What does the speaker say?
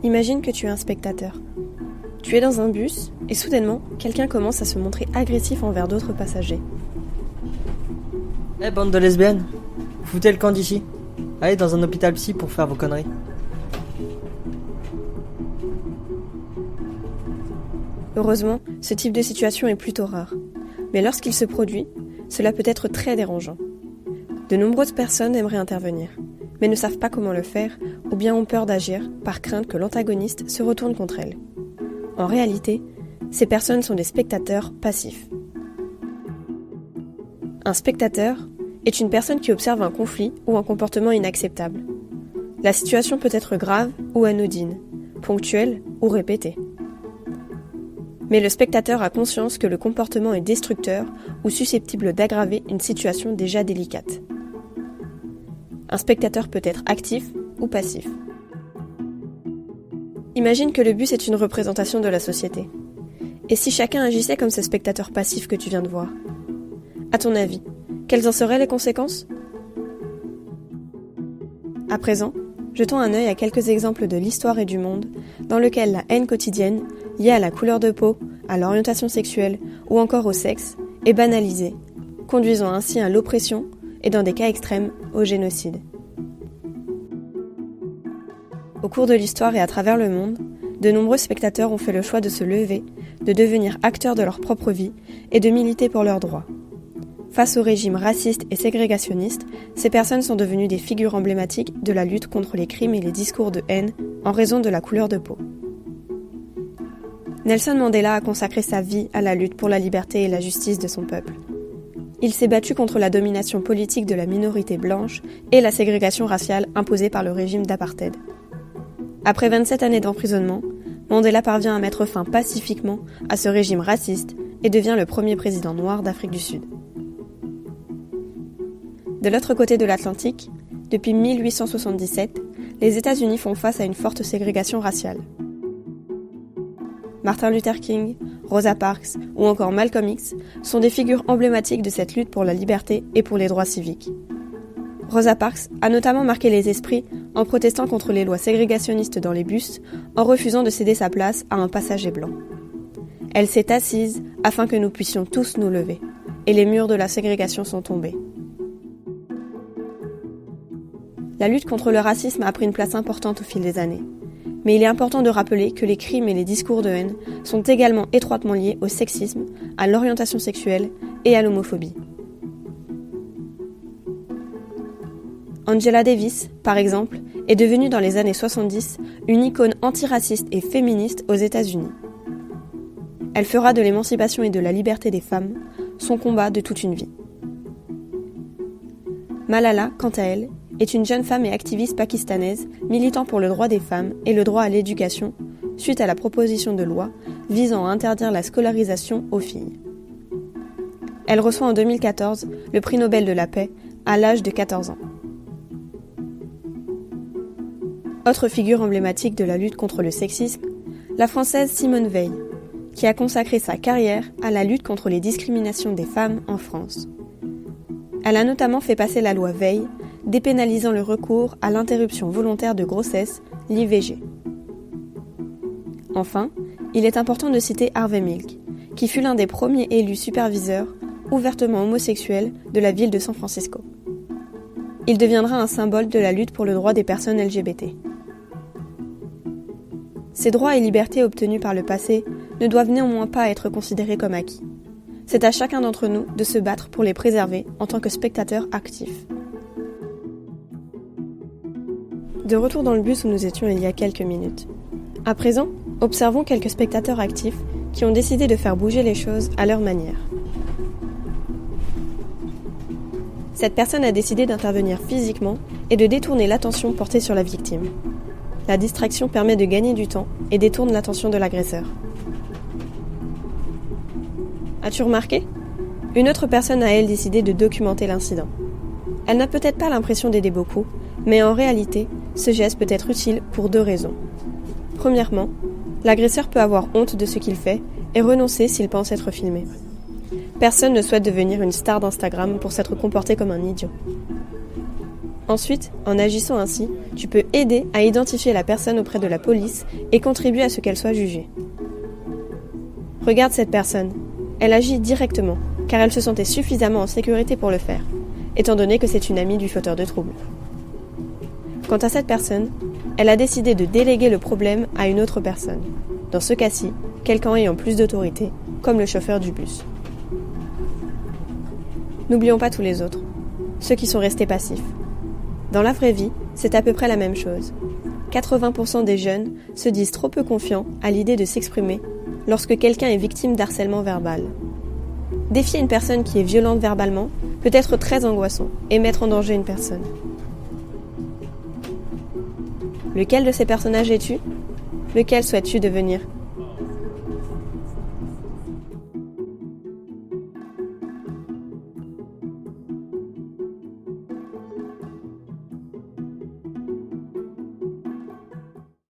Imagine que tu es un spectateur. Tu es dans un bus et soudainement, quelqu'un commence à se montrer agressif envers d'autres passagers. Eh bande de lesbiennes, vous foutez le camp d'ici. Allez dans un hôpital psy pour faire vos conneries. Heureusement, ce type de situation est plutôt rare. Mais lorsqu'il se produit, cela peut être très dérangeant. De nombreuses personnes aimeraient intervenir, mais ne savent pas comment le faire ou bien ont peur d'agir par crainte que l'antagoniste se retourne contre elles. En réalité, ces personnes sont des spectateurs passifs. Un spectateur est une personne qui observe un conflit ou un comportement inacceptable. La situation peut être grave ou anodine, ponctuelle ou répétée. Mais le spectateur a conscience que le comportement est destructeur ou susceptible d'aggraver une situation déjà délicate. Un spectateur peut être actif ou passif. Imagine que le bus est une représentation de la société. Et si chacun agissait comme ce spectateur passif que tu viens de voir ? À ton avis, quelles en seraient les conséquences ? À présent, jetons un œil à quelques exemples de l'histoire et du monde dans lequel la haine quotidienne, liée à la couleur de peau, à l'orientation sexuelle ou encore au sexe, est banalisée, conduisant ainsi à l'oppression et dans des cas extrêmes, au génocide. Au cours de l'histoire et à travers le monde, de nombreux spectateurs ont fait le choix de se lever, de devenir acteurs de leur propre vie et de militer pour leurs droits. Face au régime raciste et ségrégationniste, ces personnes sont devenues des figures emblématiques de la lutte contre les crimes et les discours de haine en raison de la couleur de peau. Nelson Mandela a consacré sa vie à la lutte pour la liberté et la justice de son peuple. Il s'est battu contre la domination politique de la minorité blanche et la ségrégation raciale imposée par le régime d'apartheid. Après 27 années d'emprisonnement, Mandela parvient à mettre fin pacifiquement à ce régime raciste et devient le premier président noir d'Afrique du Sud. De l'autre côté de l'Atlantique, depuis 1877, les États-Unis font face à une forte ségrégation raciale. Martin Luther King, Rosa Parks ou encore Malcolm X sont des figures emblématiques de cette lutte pour la liberté et pour les droits civiques. Rosa Parks a notamment marqué les esprits en protestant contre les lois ségrégationnistes dans les bus, en refusant de céder sa place à un passager blanc. Elle s'est assise afin que nous puissions tous nous lever, et les murs de la ségrégation sont tombés. La lutte contre le racisme a pris une place importante au fil des années. Mais il est important de rappeler que les crimes et les discours de haine sont également étroitement liés au sexisme, à l'orientation sexuelle et à l'homophobie. Angela Davis, par exemple, est devenue dans les années 70 une icône antiraciste et féministe aux États-Unis. Elle fera de l'émancipation et de la liberté des femmes son combat de toute une vie. Malala, quant à elle, est une jeune femme et activiste pakistanaise militant pour le droit des femmes et le droit à l'éducation suite à la proposition de loi visant à interdire la scolarisation aux filles. Elle reçoit en 2014 le prix Nobel de la paix à l'âge de 14 ans. Autre figure emblématique de la lutte contre le sexisme, la Française Simone Veil, qui a consacré sa carrière à la lutte contre les discriminations des femmes en France. Elle a notamment fait passer la loi Veil, dépénalisant le recours à l'interruption volontaire de grossesse, l'IVG. Enfin, il est important de citer Harvey Milk, qui fut l'un des premiers élus superviseurs ouvertement homosexuels de la ville de San Francisco. Il deviendra un symbole de la lutte pour le droit des personnes LGBT. Ces droits et libertés obtenus par le passé ne doivent néanmoins pas être considérés comme acquis. C'est à chacun d'entre nous de se battre pour les préserver en tant que spectateurs actifs. De retour dans le bus où nous étions il y a quelques minutes. À présent, observons quelques spectateurs actifs qui ont décidé de faire bouger les choses à leur manière. Cette personne a décidé d'intervenir physiquement et de détourner l'attention portée sur la victime. La distraction permet de gagner du temps et détourne l'attention de l'agresseur. As-tu remarqué ? Une autre personne a, elle, décidé de documenter l'incident. Elle n'a peut-être pas l'impression d'aider beaucoup, mais en réalité, ce geste peut être utile pour deux raisons. Premièrement, l'agresseur peut avoir honte de ce qu'il fait et renoncer s'il pense être filmé. Personne ne souhaite devenir une star d'Instagram pour s'être comporté comme un idiot. Ensuite, en agissant ainsi, tu peux aider à identifier la personne auprès de la police et contribuer à ce qu'elle soit jugée. Regarde cette personne. Elle agit directement, car elle se sentait suffisamment en sécurité pour le faire, étant donné que c'est une amie du fauteur de troubles. Quant à cette personne, elle a décidé de déléguer le problème à une autre personne. Dans ce cas-ci, quelqu'un ayant plus d'autorité, comme le chauffeur du bus. N'oublions pas tous les autres, ceux qui sont restés passifs. Dans la vraie vie, c'est à peu près la même chose. 80% des jeunes se disent trop peu confiants à l'idée de s'exprimer lorsque quelqu'un est victime d'harcèlement verbal. Défier une personne qui est violente verbalement peut être très angoissant et mettre en danger une personne. Lequel de ces personnages es-tu ? Lequel souhaites-tu devenir ?